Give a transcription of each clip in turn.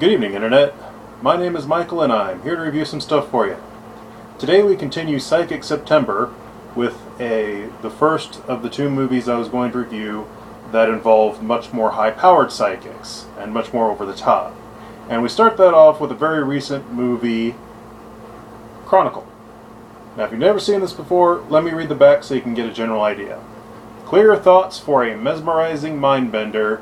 Good evening, Internet. My name is Michael and I'm here to review some stuff for you. Today we continue Psychic September with the first of the two movies I was going to review that involved much more high-powered psychics and much more over the top. And we start that off with a very recent movie, Chronicle. Now if you've never seen this before, let me read the back so you can get a general idea. Clear your thoughts for a mesmerizing mind-bender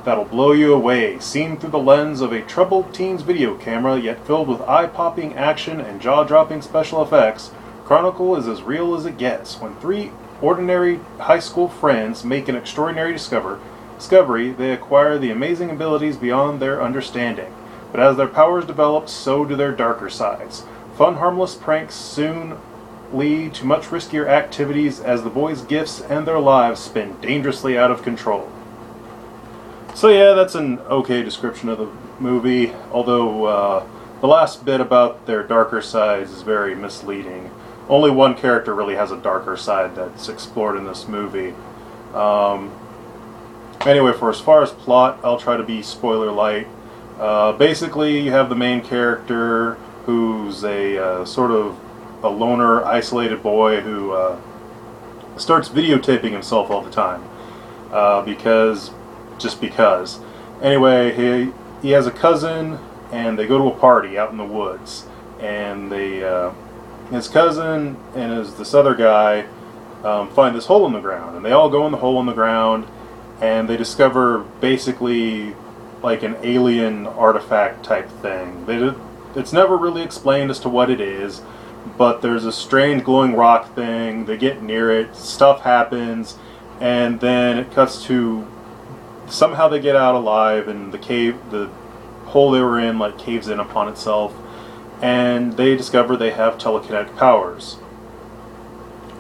that'll blow you away, seen through the lens of a troubled teen's video camera, yet filled with eye-popping action and jaw-dropping special effects. Chronicle is as real as it gets. When three ordinary high school friends make an extraordinary discovery, they acquire the amazing abilities beyond their understanding. But as their powers develop, so do their darker sides. Fun, harmless pranks soon lead to much riskier activities as the boys' gifts and their lives spin dangerously out of control. So yeah, that's an okay description of the movie, although the last bit about their darker sides is very misleading. Only one character really has a darker side that's explored in this movie. Anyway, for as far as plot, I'll try to be spoiler light. Basically, you have the main character who's a sort of a loner, isolated boy who starts videotaping himself all the time because. Anyway, he has a cousin, and they go to a party out in the woods, and his cousin and this other guy find this hole in the ground, and they all go in the hole in the ground, and they discover basically like an alien artifact type thing. It's never really explained as to what it is, but there's a strange glowing rock thing. They get near it, stuff happens, and then it cuts to somehow they get out alive, and the hole they were in like caves in upon itself, and they discover they have telekinetic powers,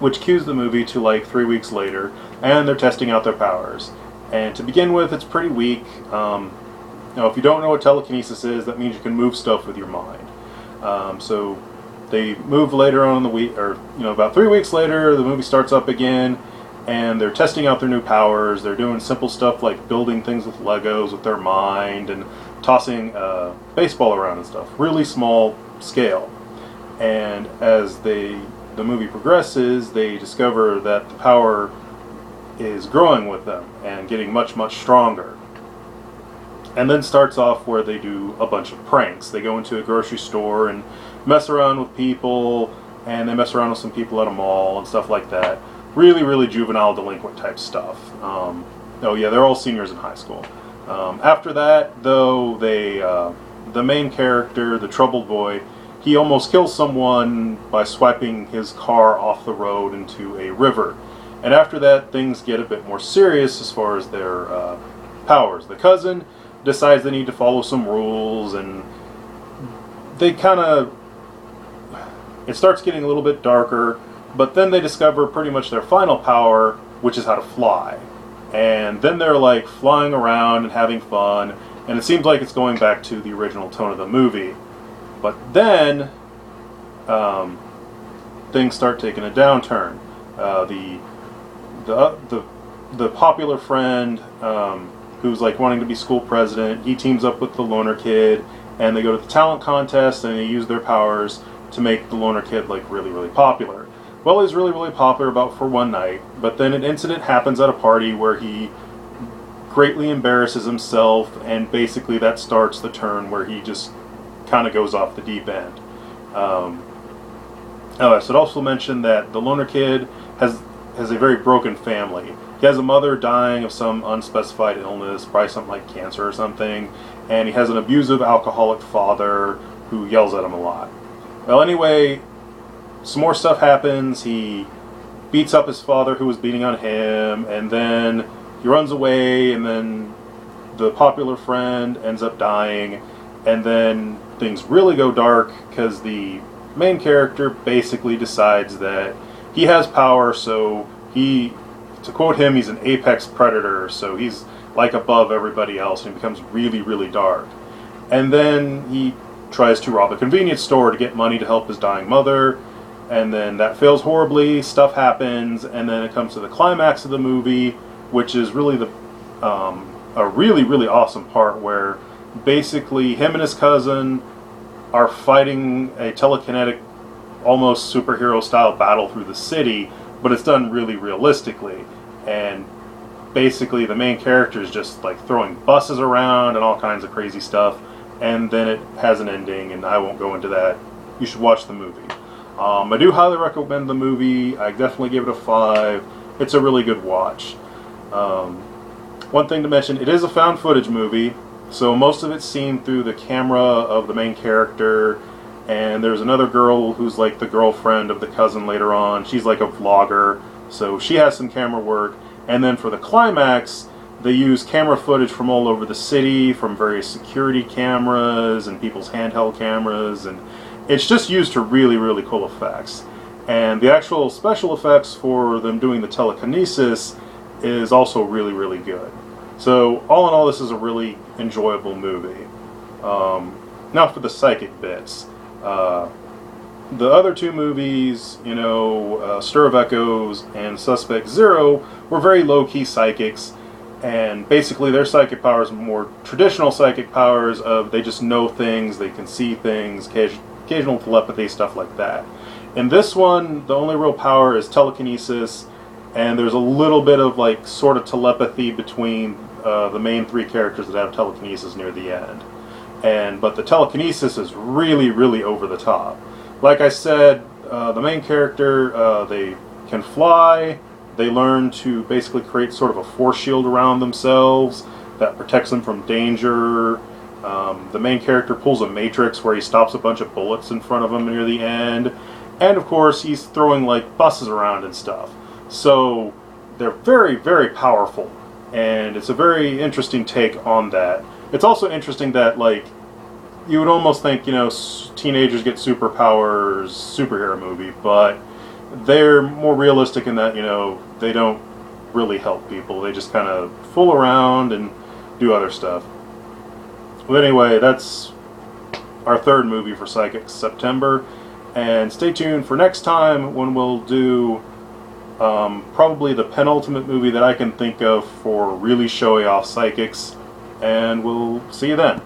which cues the movie to like 3 weeks later, and they're testing out their powers. And to begin with, it's pretty weak. If you don't know what telekinesis is, that means you can move stuff with your mind. So they move later on in the week, or about 3 weeks later, the movie starts up again. And they're testing out their new powers. They're doing simple stuff like building things with Legos with their mind and tossing baseball around and stuff. Really small scale. And as the movie progresses, they discover that the power is growing with them and getting much, much stronger. And then starts off where they do a bunch of pranks. They go into a grocery store and mess around with people, and they mess around with some people at a mall and stuff like that. Really, really juvenile delinquent type stuff. They're all seniors in high school. After that, though, the main character, the troubled boy, he almost kills someone by swiping his car off the road into a river. And after that, things get a bit more serious as far as their powers. The cousin decides they need to follow some rules, and it starts getting a little bit darker. But then they discover pretty much their final power, which is how to fly. And then they're like flying around and having fun, and it seems like it's going back to the original tone of the movie. But then things start taking a downturn. The popular friend who's like wanting to be school president, he teams up with the loner kid, and they go to the talent contest, and they use their powers to make the loner kid like really, really popular. Well, he's really, really popular for one night, but then an incident happens at a party where he greatly embarrasses himself, and basically that starts the turn where he just kind of goes off the deep end. I should also mention that the loner kid has a very broken family. He has a mother dying of some unspecified illness, probably something like cancer or something, and he has an abusive alcoholic father who yells at him a lot. Well, anyway, some more stuff happens. He beats up his father who was beating on him, and then he runs away, and then the popular friend ends up dying, and then things really go dark because the main character basically decides that he has power, so to quote him, he's an apex predator, so he's like above everybody else, and he becomes really, really dark. And then he tries to rob a convenience store to get money to help his dying mother, and then that fails horribly, stuff happens, and then it comes to the climax of the movie, which is really a really, really awesome part where basically him and his cousin are fighting a telekinetic, almost superhero style battle through the city, but it's done really realistically. And basically the main character is just like throwing buses around and all kinds of crazy stuff, and then it has an ending, and I won't go into that. You should watch the movie. I do highly recommend the movie. I definitely give it a 5. It's a really good watch. One thing to mention, it is a found footage movie, so most of it's seen through the camera of the main character, and there's another girl who's like the girlfriend of the cousin later on. She's like a vlogger, so she has some camera work. And then for the climax, they use camera footage from all over the city, from various security cameras and people's handheld cameras, and it's just used to really, really cool effects. And the actual special effects for them doing the telekinesis is also really, really good. So all in all, this is a really enjoyable movie. Now for the psychic bits. The other two movies, Stir of Echoes and Suspect Zero, were very low-key psychics, and basically their psychic powers are more traditional psychic powers of they just know things, they can see things, occasional telepathy, stuff like that. In this one, the only real power is telekinesis, and there's a little bit of like sort of telepathy between the main 3 characters that have telekinesis near the end. But the telekinesis is really, really over the top. Like I said, the main character, they can fly. They learn to basically create sort of a force shield around themselves that protects them from danger. The main character pulls a matrix where he stops a bunch of bullets in front of him near the end. And of course, he's throwing like buses around and stuff. So they're very, very powerful. And it's a very interesting take on that. It's also interesting that, like, you would almost think, teenagers get superpowers, superhero movie, but they're more realistic in that, they don't really help people. They just kind of fool around and do other stuff. But anyway, that's our 3rd movie for Psychics, September. And stay tuned for next time when we'll do probably the penultimate movie that I can think of for really showing off psychics. And we'll see you then.